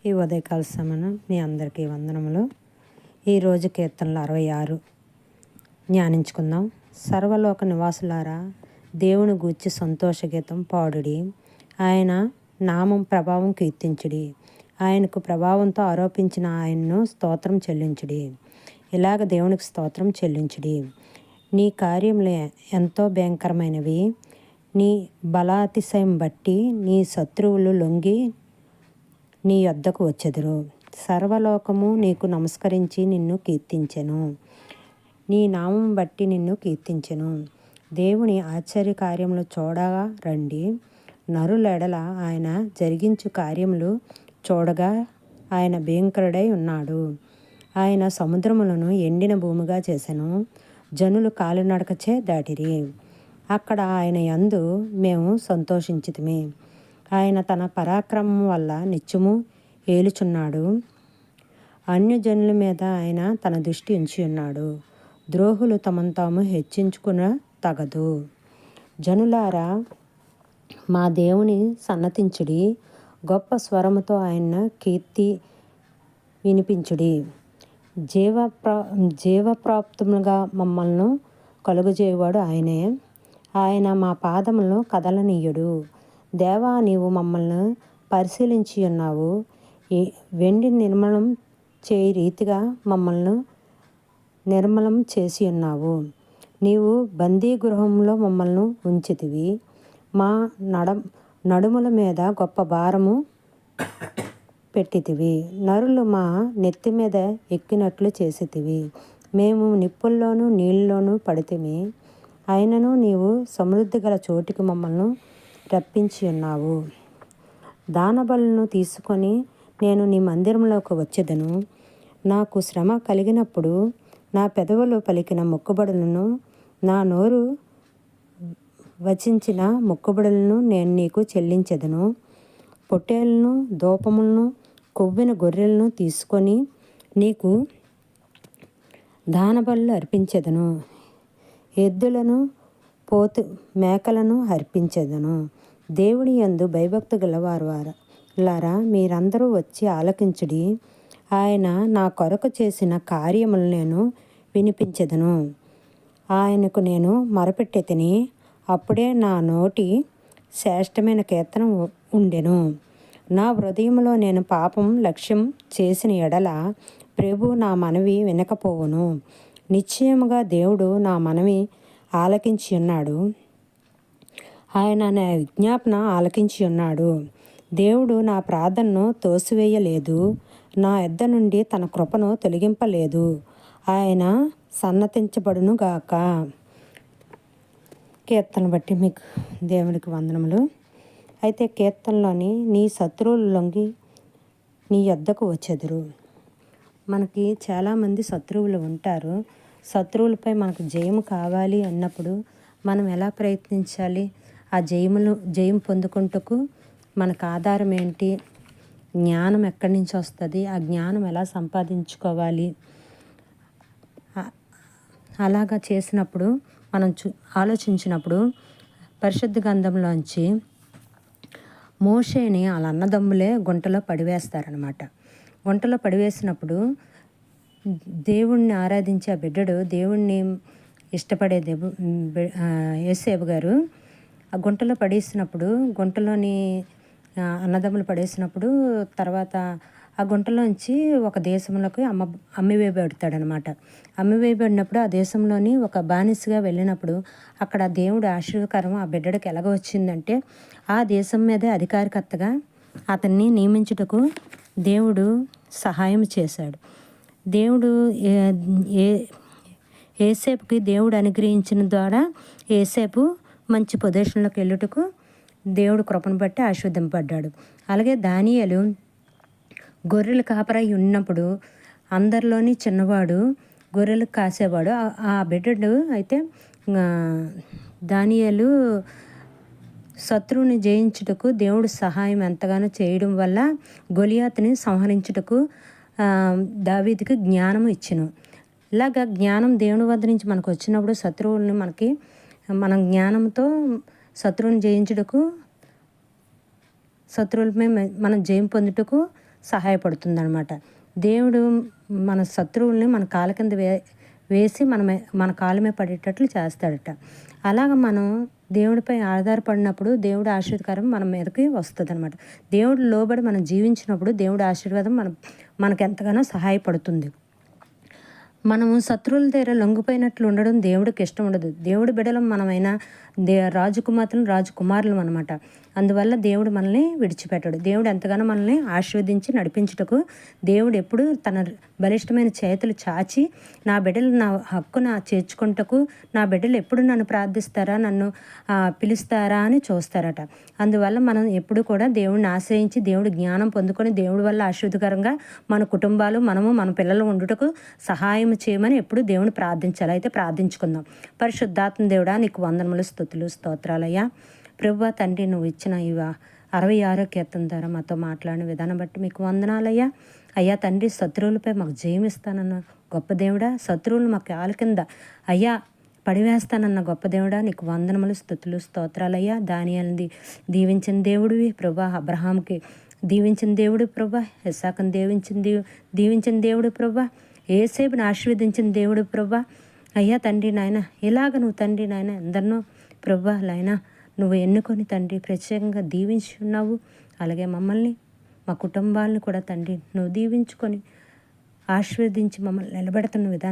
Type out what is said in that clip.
ఈ ఉదయకాల సమయం మీ అందరికీ వందనములు. ఈరోజు కీర్తనలు 66 ధ్యానించుకుందాం. సర్వలోక నివాసులారా, దేవుని గూర్చి సంతోష గీతం పాడుడి. ఆయన నామం ప్రభావం కీర్తించుడి. ఆయనకు ప్రభావంతో ఆరోపించిన ఆయన్ను స్తోత్రం చెల్లించుడి. ఇలాగ దేవునికి స్తోత్రం చెల్లించుడి. నీ కార్యములు ఎంతో భయంకరమైనవి. నీ బలాతిశయం బట్టి నీ శత్రువులు లొంగి నీ యొద్దకు వచ్చెదరు. సర్వలోకము నీకు నమస్కరించి నిన్ను కీర్తించెను. నీ నామం బట్టి నిన్ను కీర్తించెను. దేవుని ఆశ్చర్య కార్యములు చూడగా రండి. నరులెడల ఆయన జరిగించు కార్యములు చూడగా ఆయన భయంకరుడై ఉన్నాడు. ఆయన సముద్రములను ఎండిన భూమిగా చేసెను. జనులు కాలినడకచే దాటిరి. అక్కడ ఆయన యందు మేము సంతోషించితిమి. ఆయన తన పరాక్రమం వల్ల నిత్యము ఏలుచున్నాడు. అన్యజనుల మీద ఆయన తన దృష్టి ఉంచి ఉన్నాడు. ద్రోహులు తమను తాము హెచ్చించుకున తగదు. జనులారా, మా దేవుని సన్నతించుడి. గొప్ప స్వరముతో ఆయన కీర్తి వినిపించుడి. జీవప్రాప్తములుగా మమ్మల్ని కలుగజేయవాడు ఆయనే. ఆయన మా పాదములను కదలనీయుడు. దేవా, నీవు మమ్మల్ని పరిశీలించి ఉన్నావు. వెండి నిర్మలం చేయి రీతిగా మమ్మల్ని నిర్మలం చేసి ఉన్నావు. నీవు బందీగృహంలో మమ్మల్ని ఉంచితివి. మా నడుముల మీద గొప్ప భారము పెట్టితివి. నరులు మా నెత్తి మీద ఎక్కినట్లు చేసితివి. మేము నిప్పుల్లోనూ నీళ్ళలోనూ పడితిమి. అయినను నీవు సమృద్ధి గల చోటికి మమ్మల్ని రప్పించి ఉన్నావు. దానబలను తీసుకొని నేను నీ మందిరంలోకి వచ్చేదను. నాకు శ్రమ కలిగినప్పుడు నా పెదవులు పలికిన మొక్కుబడులను, నా నోరు వచించిన మొక్కుబడులను నేను నీకు చెల్లించెదను. పొట్టేళ్లను, దూపములను, కొవ్విన గొర్రెలను తీసుకొని నీకు దానబలులు అర్పించెదను. ఎద్దులను, పోతు మేకలను అర్పించెదను. దేవుని యందు భయభక్తి గలవారులారా, మీరందరూ వచ్చి ఆలకించుడి. ఆయన నా కొరకు చేసిన కార్యములు నేను వినిపించెదను. ఆయనకు నేను మొరపెట్టెతిని. అప్పుడే నా నోటి శ్రేష్టమైన కీర్తన ఉండెను. నా హృదయంలో నేను పాపం లక్ష్యం చేసిన ఎడల ప్రభు నా మనవి వినకపోవును. నిశ్చయముగా దేవుడు నా మనవి ఆలకించి ఉన్నాడు. ఆయన నా విజ్ఞాపన ఆలకించి ఉన్నాడు. దేవుడు నా ప్రార్థనను తోసివేయలేదు. నా యొద్ద నుండి తన కృపను తొలగింపలేదు. ఆయన సన్నతించబడును గాక. కీర్తన బట్టి మీకు దేవునికి వందనములు. అయితే కీర్తనలోని నీ శత్రువులు లొంగి నీ యొద్దకు వచ్చెదరు. మనకి చాలామంది శత్రువులు ఉంటారు. శత్రువులపై మనకు జయం కావాలి అన్నప్పుడు మనం ఎలా ప్రయత్నించాలి? ఆ జయం పొందుకుంటకు మనకు ఆధారం ఏంటి? జ్ఞానం ఎక్కడి నుంచి వస్తుంది? ఆ జ్ఞానం ఎలా సంపాదించుకోవాలి? అలాగా చేసినప్పుడు మనం ఆలోచించినప్పుడు పరిశుద్ధ గ్రంథంలోంచి మోషేని వాళ్ళ అన్నదమ్ములే గుంటలో పడివేస్తారనమాట. గుంటలో పడివేసినప్పుడు దేవుణ్ణి ఆరాధించే ఆ బిడ్డడు, దేవుణ్ణి ఇష్టపడే యోసేపు గారు ఆ గుంటలో పడేసినప్పుడు, గుంటలోని అన్నదమ్ములు పడేసినప్పుడు తర్వాత ఆ గుంటలోంచి ఒక దేశంలోకి అమ్మివేయబడతాడనమాట. అమ్మివేయబడినప్పుడు ఆ దేశంలోని ఒక బానిసగా వెళ్ళినప్పుడు అక్కడ దేవుడు ఆశీర్వకరం ఆ బిడ్డడికి ఎలాగ వచ్చిందంటే, ఆ దేశం మీదే అధికారికర్తగా అతన్ని నియమించుటకు దేవుడు సహాయం చేశాడు. దేవుడు యోసేపుకి దేవుడు అనుగ్రహించిన ద్వారా యోసేపు మంచి పొజిషన్లోకి వెళ్ళుటకు దేవుడు కృపను బట్టి ఆశీర్వదింపబడ్డాడు. అలాగే దానియేలు గొర్రెలు కాపరై ఉన్నప్పుడు అందరిలోని చిన్నవాడు, గొర్రెలు కాసేవాడు. ఆ బిడ్డడు అయితే దానియేలు శత్రువుని జయించుటకు దేవుడు సహాయం ఎంతగానో చేయడం వల్ల గొలియాతుని సంహరించుటకు దావీదుకి జ్ఞానం ఇచ్చెను. ఇలాగా జ్ఞానం దేవుని వద్ద నుంచి మనకు వచ్చినప్పుడు శత్రువుల్ని మనం జ్ఞానంతో శత్రువుని జయించుటకు, శత్రువులపై మనం జయం పొందుటకు సహాయపడుతుందన్నమాట. దేవుడు మన శత్రువుల్ని మన కాళ్ళ కింద వేసి మన కాళ్ళ మీద పడేటట్లు చేస్తాడట. అలాగ మనం దేవుడిపై ఆధారపడినప్పుడు దేవుడి ఆశీర్వాదం మన మీదకి వస్తుందన్నమాట. దేవుడు లోబడి మనం జీవించినప్పుడు దేవుడి ఆశీర్వాదం మనకు ఎంతగానో సహాయపడుతుంది. మనము శత్రువుల దగ్గర లొంగిపోయినట్లు ఉండడం దేవుడికి ఇష్టం ఉండదు. దేవుడి బిడ్డలం మనమైనా రాజకుమార్తెలు రాజకుమారులం అనమాట. అందువల్ల దేవుడు మనల్ని విడిచిపెట్టాడు. దేవుడు ఎంతగానో మనల్ని ఆశీర్వదించి నడిపించుటకు దేవుడు ఎప్పుడు తన బలిష్టమైన చేతులు చాచి నా బిడ్డలు నా హక్కున చేర్చుకుంటకు, నా బిడ్డలు ఎప్పుడు నన్ను ప్రార్థిస్తారా, నన్ను పిలుస్తారా అని చూస్తారట. అందువల్ల మనం ఎప్పుడు కూడా దేవుడిని ఆశ్రయించి దేవుడి జ్ఞానం పొందుకొని దేవుడి వల్ల ఆశీర్వదకరంగా మన కుటుంబాలు మనము మన పిల్లలు ఉండుటకు సహాయం చేయమని ఎప్పుడు దేవుని ప్రార్థించాలి. అయితే ప్రార్థించుకుందాం. పరిశుద్ధాత్మ దేవుడా, నీకు వందనములు, స్తుతులు, స్తోత్రాలయ్యా. ప్రభువా తండ్రి, నువ్వు ఇచ్చిన 66వ కీర్తన ద్వారా మాతో మాట్లాడిన విధానం బట్టి మీకు వందనాలయ్యా. అయ్యా తండ్రి, శత్రువులపై మాకు జయమిస్తానన్న గొప్ప దేవుడా, శత్రువులు మా కాళ్ళ కింద అయ్యా పడివేస్తానన్న గొప్ప దేవుడా, నీకు వందనములు, స్తుతులు, స్తోత్రాలయ్యా. దానియేలుని దీవించిన దేవుడివి ప్రభా, అబ్రహాంకి దీవించిన దేవుడు ప్రభా, ఇస్సాకుని దీవించిన దేవుడు ప్రభా, యేసేపుని ఆశీర్వదించిన దేవుడు ప్రభా. అయ్యా తండ్రి నాయన, ఇలాగ నువ్వు తండ్రి నాయన ఎందరినో ప్రభా నాయన నువ్వు ఎన్నుకొని తండ్రి ప్రత్యేకంగా దీవించి ఉన్నావు. అలాగే మమ్మల్ని, మా కుటుంబాలను కూడా తండ్రి నువ్వు దీవించుకొని ఆశీర్వదించి మమ్మల్ని నిలబెడుతున్న విధానం